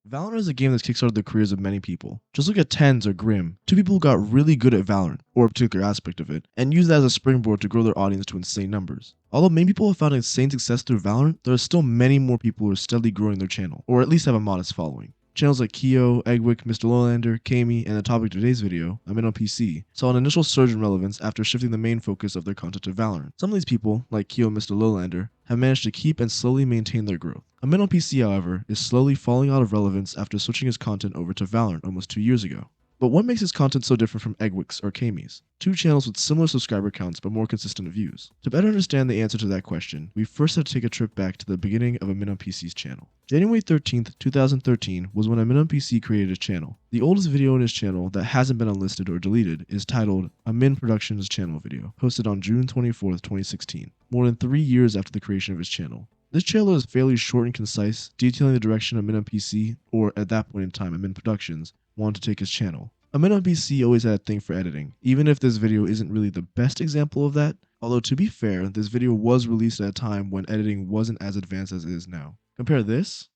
Valorant is a game that's kickstarted the careers of many people. Just look at Tens or Grim, two people who got really good at Valorant, or a particular aspect of it, and used that as a springboard to grow their audience to insane numbers. Although many people have found insane success through Valorant, there are still many more people who are steadily growing their channel, or at least have a modest following. Channels like Keo, Eggwick, Mr. Lowlander, Kami, and the topic of today's video, Amin on PC, saw an initial surge in relevance after shifting the main focus of their content to Valorant. Some of these people, like Keo and Mr. Lowlander, have managed to keep and slowly maintain their growth. Amin on PC, however, is slowly falling out of relevance after switching his content over to Valorant almost 2 years ago. But what makes his content so different from Eggwick's or Kami's? Two channels with similar subscriber counts but more consistent views. To better understand the answer to that question, we first have to take a trip back to the beginning of Amin on PC's channel. January 13th, 2013 was when Amin on PC created his channel. The oldest video in his channel that hasn't been unlisted or deleted is titled Amin Productions Channel Video, posted on June 24th, 2016, more than 3 years after the creation of his channel. This trailer is fairly short and concise, detailing the direction Amin on PC, or at that point in time Amin Productions, wanted to take his channel. Amin on PC always had a thing for editing, even if this video isn't really the best example of that, although to be fair, this video was released at a time when editing wasn't as advanced as it is now. Compare this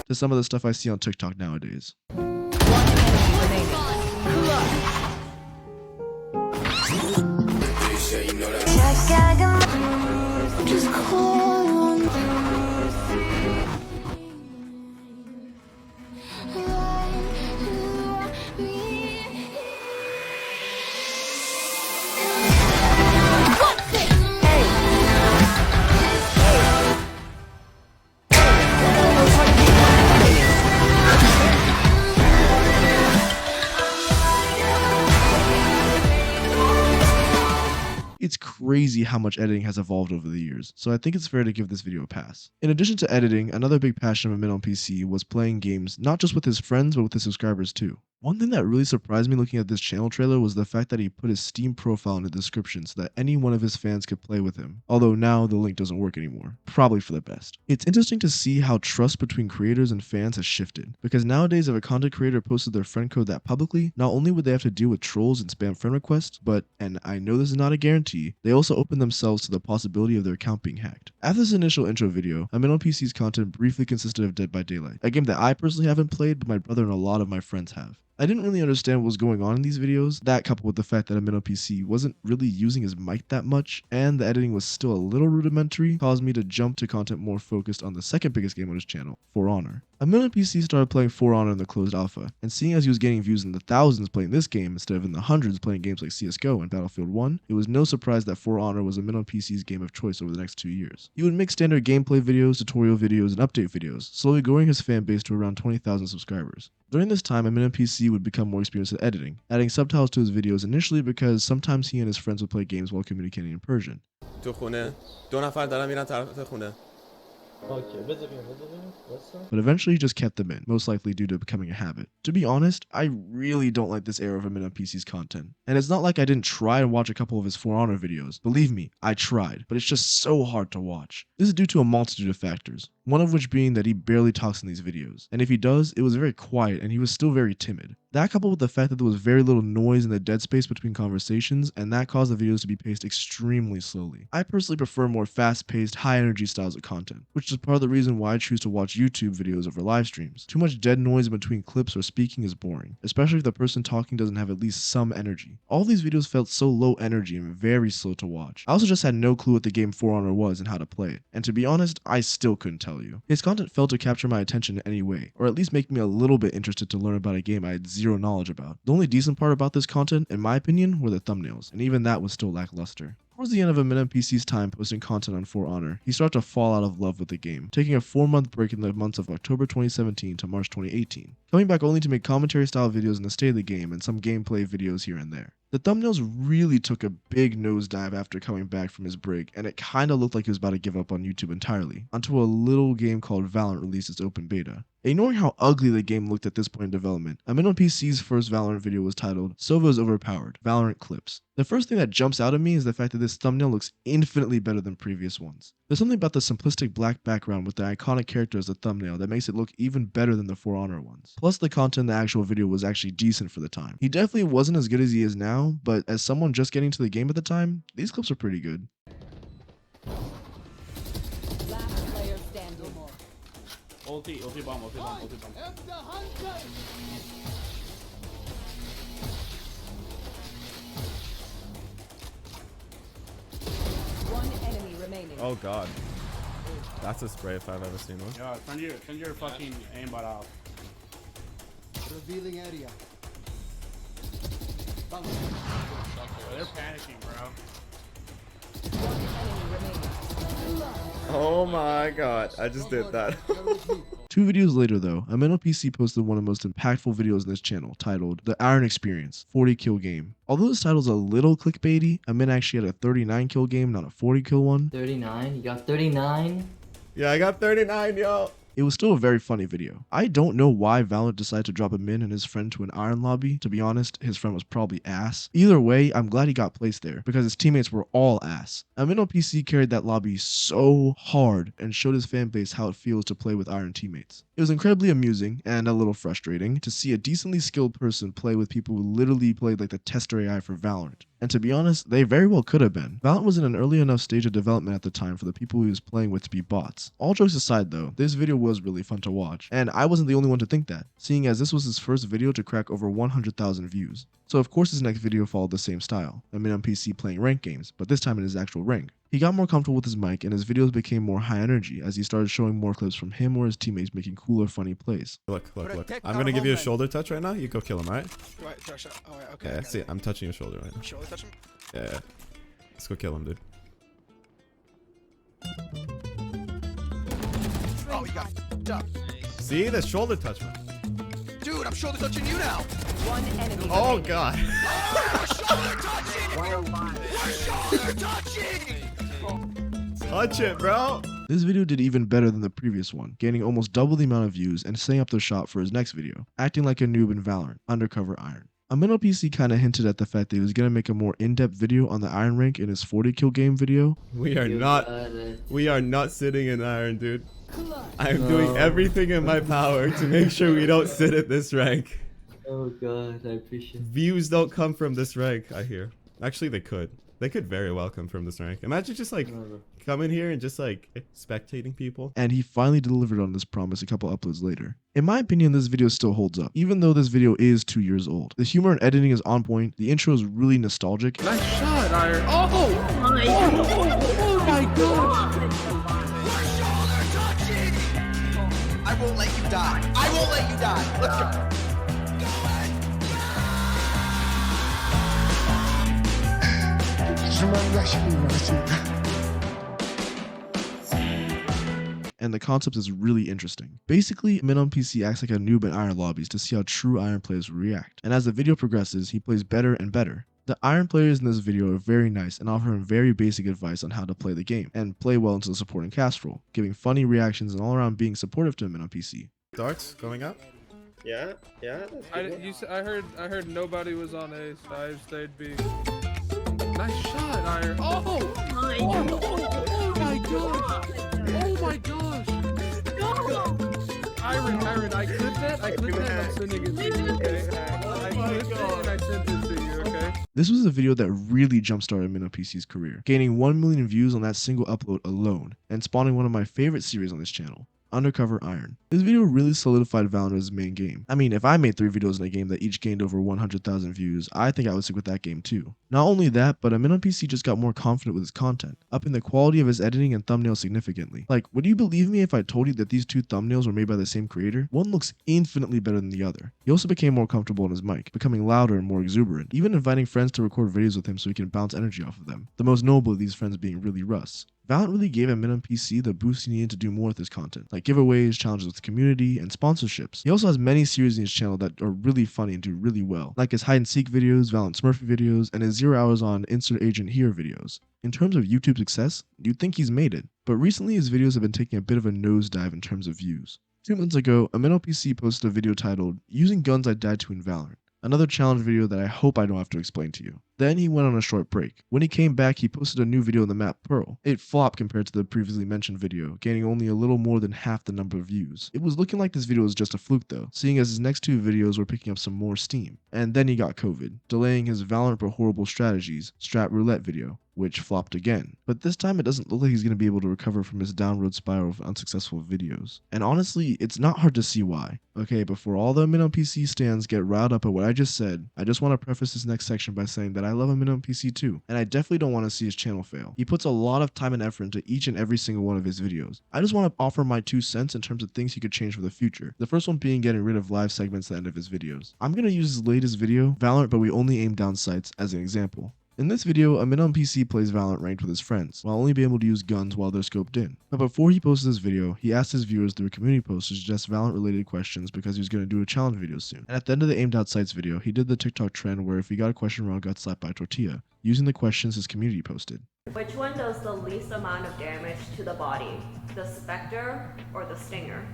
to some of the stuff I see on TikTok nowadays. It's crazy how much editing has evolved over the years, so I think it's fair to give this video a pass. In addition to editing, another big passion of Amin on PC was playing games not just with his friends but with his subscribers too. One thing that really surprised me looking at this channel trailer was the fact that he put his Steam profile in the description so that any one of his fans could play with him, although now the link doesn't work anymore, probably for the best. It's interesting to see how trust between creators and fans has shifted, because nowadays if a content creator posted their friend code that publicly, not only would they have to deal with trolls and spam friend requests, but, and I know this is not a guarantee, they also open themselves to the possibility of their account being hacked. After this initial intro video, Amin on PC's content briefly consisted of Dead by Daylight, a game that I personally haven't played but my brother and a lot of my friends have. I didn't really understand what was going on in these videos, that coupled with the fact that Amin on PC wasn't really using his mic that much, and the editing was still a little rudimentary, caused me to jump to content more focused on the second biggest game on his channel, For Honor. Amin on PC started playing For Honor in the closed alpha, and seeing as he was getting views in the thousands playing this game instead of in the hundreds playing games like CSGO and Battlefield 1, it was no surprise that For Honor was Amin on PC's game of choice over the next 2 years. He would make standard gameplay videos, tutorial videos, and update videos, slowly growing his fan base to around 20,000 subscribers. During this time, Amin on PC would become more experienced at editing, adding subtitles to his videos initially because sometimes he and his friends would play games while communicating in Persian. But eventually he just kept them in, most likely due to becoming a habit. To be honest, I really don't like this era of Amin on PC's content. And it's not like I didn't try and watch a couple of his For Honor videos. Believe me, I tried, but it's just so hard to watch. This is due to a multitude of factors, one of which being that he barely talks in these videos. And if he does, it was very quiet and he was still very timid. That coupled with the fact that there was very little noise in the dead space between conversations, and that caused the videos to be paced extremely slowly. I personally prefer more fast-paced, high-energy styles of content, which is part of the reason why I choose to watch YouTube videos over live streams. Too much dead noise in between clips or speaking is boring, especially if the person talking doesn't have at least some energy. All these videos felt so low energy and very slow to watch. I also just had no clue what the game For Honor was and how to play it, and to be honest, I still couldn't tell you. His content failed to capture my attention in any way, or at least make me a little bit interested to learn about a game I had zero knowledge about. The only decent part about this content, in my opinion, were the thumbnails, and even that was still lackluster. Towards the end of Amin on PC's time posting content on For Honor, he started to fall out of love with the game, taking a 4-month break in the months of October 2017 to March 2018, coming back only to make commentary style videos on the state of the game and some gameplay videos here and there. The thumbnails really took a big nosedive after coming back from his break, and it kinda looked like he was about to give up on YouTube entirely, until a little game called Valorant released its open beta. Ignoring how ugly the game looked at this point in development, AminOnPC's first Valorant video was titled Sova is Overpowered, Valorant Clips. The first thing that jumps out at me is the fact that this thumbnail looks infinitely better than previous ones. There's something about the simplistic black background with the iconic character as the thumbnail that makes it look even better than the For Honor ones. Plus the content in the actual video was actually decent for the time. He definitely wasn't as good as he is now, but as someone just getting to the game at the time, these clips are pretty good. Last player standing. Ulti bomb. One enemy remaining. Oh god. That's a spray if I've ever seen one. Yeah, send your fucking aimbot out. Revealing area. They're panicking, bro. One enemy remaining. Oh my god. I just did that. 2 videos later though, AminOnPC posted one of the most impactful videos on this channel titled The Iron Experience 40 Kill Game. Although this title's a little clickbaity, Amin actually had a 39 kill game, not a 40 kill one. 39? You got 39? Yeah, I got 39, yo. It was still a very funny video. I don't know why Valorant decided to drop Amin and his friend to an iron lobby. To be honest, his friend was probably ass. Either way, I'm glad he got placed there because his teammates were all ass. AminOnPC carried that lobby so hard and showed his fan base how it feels to play with iron teammates. It was incredibly amusing and a little frustrating to see a decently skilled person play with people who literally played like the tester AI for Valorant. And to be honest, they very well could have been. Valorant was in an early enough stage of development at the time for the people he was playing with to be bots. All jokes aside though, this video was really fun to watch, and I wasn't the only one to think that, seeing as this was his first video to crack over 100,000 views. So of course his next video followed the same style, AminOnPC playing ranked games, but this time in his actual rank. He got more comfortable with his mic and his videos became more high energy as he started showing more clips from him or his teammates making cooler funny plays. Look. I'm gonna give you a shoulder touch right now. You go kill him, alright? Right, okay. Yeah, see, I'm touching your shoulder right now. Shoulder touch him. Yeah. Let's go kill him, dude. Oh, you got f***ed up. See, the shoulder touch, man. Dude, I'm shoulder touching you now. One enemy Oh remaining. god. Shoulder touching! Touch it, bro. This video did even better than the previous one, gaining almost double the amount of views and setting up the shot for his next video, acting like a noob in Valorant, Undercover Iron. AminOnPC kinda hinted at the fact that he was gonna make a more in-depth video on the iron rank in his 40 kill game video. We are You not got it. we are not sitting in iron, dude. I am doing everything in my power to make sure we don't sit at this rank. Oh god, I appreciate it. Views don't come from this rank, I hear. Actually, they could. They could very well come from this rank. Imagine just like Whatever. coming here and just like spectating people. And he finally delivered on this promise a couple uploads later. In my opinion, this video still holds up, even though this video is 2 years old. The humor and editing is on point, the intro is really nostalgic, Nice shot, Iron. Oh my god. I won't let you die. I won't let you die. Let's go. and the concept is really interesting. Basically, AminOnPC acts like a noob in iron lobbies to see how true iron players react, and as the video progresses, he plays better and better. The iron players in this video are very nice and offer him very basic advice on how to play the game, and play well into the supporting cast role, giving funny reactions and all around being supportive to AminOnPC. Darts going up. Yeah. I heard nobody was on A, so I stayed B. Nice shot, Iron. Oh my gosh! Oh my gosh! Iron, I clipped it. And I'm sending it to you. Okay. I clipped it and I sent it to you. Okay. This was a video that really jumpstarted AminOnPC's career, gaining 1 million views on that single upload alone, and spawning one of my favorite series on this channel, Undercover Iron. This video really solidified Valorant as his main game. I mean, if I made 3 videos in a game that each gained over 100,000 views, I think I would stick with that game too. Not only that, but AminOnPC just got more confident with his content, upping the quality of his editing and thumbnails significantly. Like, would you believe me if I told you that these 2 thumbnails were made by the same creator? One looks infinitely better than the other. He also became more comfortable on his mic, becoming louder and more exuberant, even inviting friends to record videos with him so he can bounce energy off of them. The most notable of these friends being really Russ. Valorant really gave AminOnPC the boost he needed to do more with his content, like giveaways, challenges with the community, and sponsorships. He also has many series in his channel that are really funny and do really well, like his hide and seek videos, Valorant Smurfy videos, and his 0 hours on Insert Agent Here videos. In terms of YouTube success, you'd think he's made it, but recently his videos have been taking a bit of a nosedive in terms of views. 2 months ago, a MinnoPC posted a video titled, "Using Guns I Died to in Valorant." Another challenge video that I hope I don't have to explain to you. Then he went on a short break. When he came back, he posted a new video on the map Pearl. It flopped compared to the previously mentioned video, gaining only a little more than half the number of views. It was looking like this video was just a fluke though, seeing as his next 2 videos were picking up some more steam. And then he got COVID, delaying his Valorant but Horrible Strategies Strat Roulette video, which flopped again. But this time it doesn't look like he's going to be able to recover from his downward spiral of unsuccessful videos. And honestly, it's not hard to see why. Okay, before all the MinnoPC stands get riled up at what I just said, I just want to preface this next section by saying that I love a MinnoPC too, and I definitely don't want to see his channel fail. He puts a lot of time and effort into each and every single one of his videos. I just want to offer my 2 cents in terms of things he could change for the future. The first one being getting rid of live segments at the end of his videos. I'm going to use his latest video, Valorant but we only aim down sights, as an example. In this video, a MinnoPC plays Valorant ranked with his friends, while only being able to use guns while they're scoped in. But before he posted this video, he asked his viewers through a community post to suggest Valorant related questions because he was going to do a challenge video soon. And at the end of the Aimed Out Sights video, he did the TikTok trend where if he got a question wrong, got slapped by a tortilla, using the questions his community posted. Which one does the least amount of damage to the body? The Spectre or the Stinger?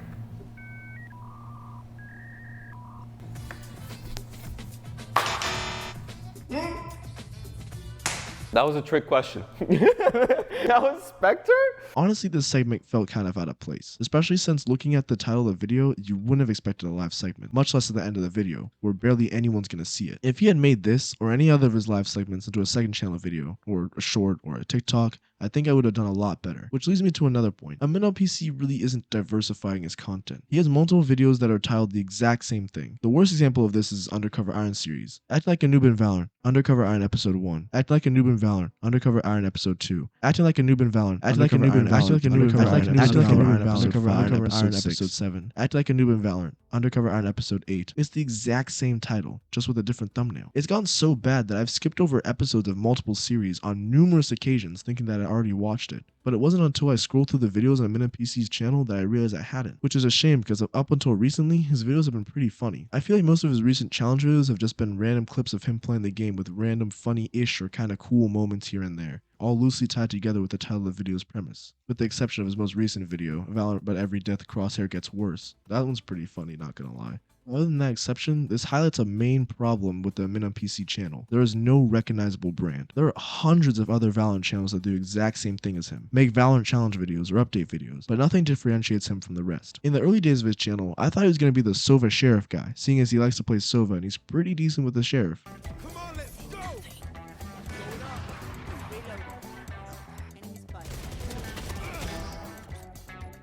That was a trick question. That was Spectre? Honestly, this segment felt kind of out of place, especially since looking at the title of the video, you wouldn't have expected a live segment, much less at the end of the video, where barely anyone's gonna see it. If he had made this, or any other of his live segments into a second channel video, or a short, or a TikTok, I think I would have done a lot better. Which leads me to another point. A MinnoPC really isn't diversifying his content. He has multiple videos that are titled the exact same thing. The worst example of this is Undercover Iron series. Act Like a Noob in Valorant, Undercover Iron Episode 1. Act Like a Noob in Valorant, Undercover Iron Episode 2. Acting Like a Noob in Valorant, Act Like a Noob in Valorant, Act Like a Noob in Valorant, Act Like a Noob in Valorant, Undercover Iron Episode 7. Act Like a Noob in Valorant, Undercover Iron Episode 8. It's the exact same title, just with a different thumbnail. It's gotten so bad that I've skipped over episodes of multiple series on numerous occasions thinking that I already watched it. But it wasn't until I scrolled through the videos on MinnoPC's channel that I realized I hadn't, which is a shame because up until recently, his videos have been pretty funny. I feel like most of his recent challenge videos have just been random clips of him playing the game with random funny-ish or kinda cool moments here and there, all loosely tied together with the title of the video's premise. With the exception of his most recent video, Valorant But Every Death Crosshair Gets Worse. That one's pretty funny, not gonna lie. Other than that exception, this highlights a main problem with the MinnoPC channel. There is no recognizable brand. There are hundreds of other Valorant channels that do the exact same thing as him, make Valorant challenge videos or update videos, but nothing differentiates him from the rest. In the early days of his channel, I thought he was going to be the Sova Sheriff guy, seeing as he likes to play Sova and he's pretty decent with the Sheriff.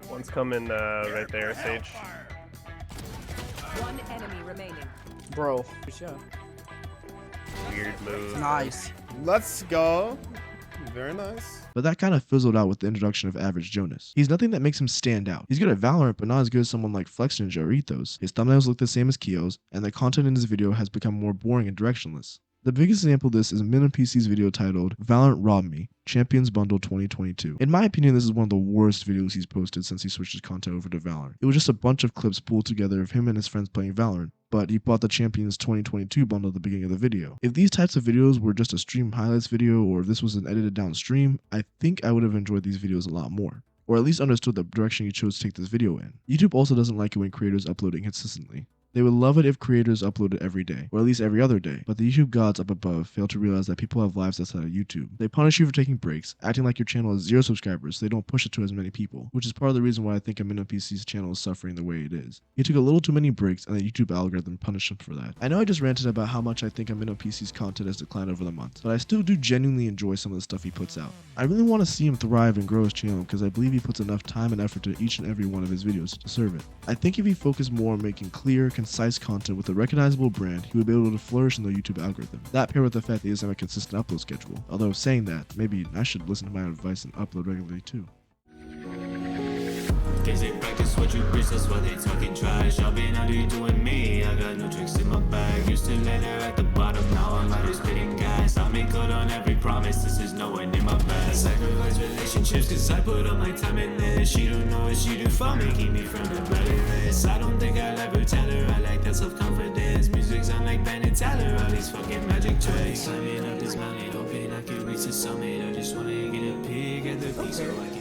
One's coming right there, Sage. One enemy remaining. Bro. Weird move. Nice. Let's go. Very nice. But that kind of fizzled out with the introduction of Average Jonas. He's nothing that makes him stand out. He's good at Valorant, but not as good as someone like Flex Ninja or Ethos. His thumbnails look the same as Kio's, and the content in his video has become more boring and directionless. The biggest example of this is MinnoPC's video titled Valorant Robbed Me, Champions Bundle 2022. In my opinion, this is one of the worst videos he's posted since he switched his content over to Valorant. It was just a bunch of clips pulled together of him and his friends playing Valorant, but he bought the Champions 2022 bundle at the beginning of the video. If these types of videos were just a stream highlights video, or if this was an edited down stream, I think I would have enjoyed these videos a lot more, or at least understood the direction he chose to take this video in. YouTube also doesn't like it when creators upload inconsistently. They would love it if creators uploaded every day, or at least every other day, but the YouTube gods up above fail to realize that people have lives outside of YouTube. They punish you for taking breaks, acting like your channel has 0 subscribers so they don't push it to as many people, which is part of the reason why I think MinnoPC's channel is suffering the way it is. He took a little too many breaks and the YouTube algorithm punished him for that. I know I just ranted about how much I think MinnoPC's content has declined over the months, but I still do genuinely enjoy some of the stuff he puts out. I really want to see him thrive and grow his channel because I believe he puts enough time and effort to each and every one of his videos to deserve it. I think if he focused more on making clear, concise content with a recognizable brand, he would be able to flourish in the YouTube algorithm. That paired with the fact that he doesn't have a consistent upload schedule. Although saying that, maybe I should listen to my advice and upload regularly too. They practice what you preach, that's why they talking trash. Y'all been out here doing me, I got no tricks in my bag. Used to let her at the bottom, now I'm out here spitting gas. I make good on every promise, this is no one in my bag. Sacrifice relationships, cause I put all my time in this. She don't know what she do for me, keep me from the bloody wrist. I don't think I'll ever tell her, I like that self-confidence. Music sound like Ben and Tyler, all these fucking magic tricks. Climbing up this mountain, hoping I can reach the summit. I just wanna get a peek at the peak so I can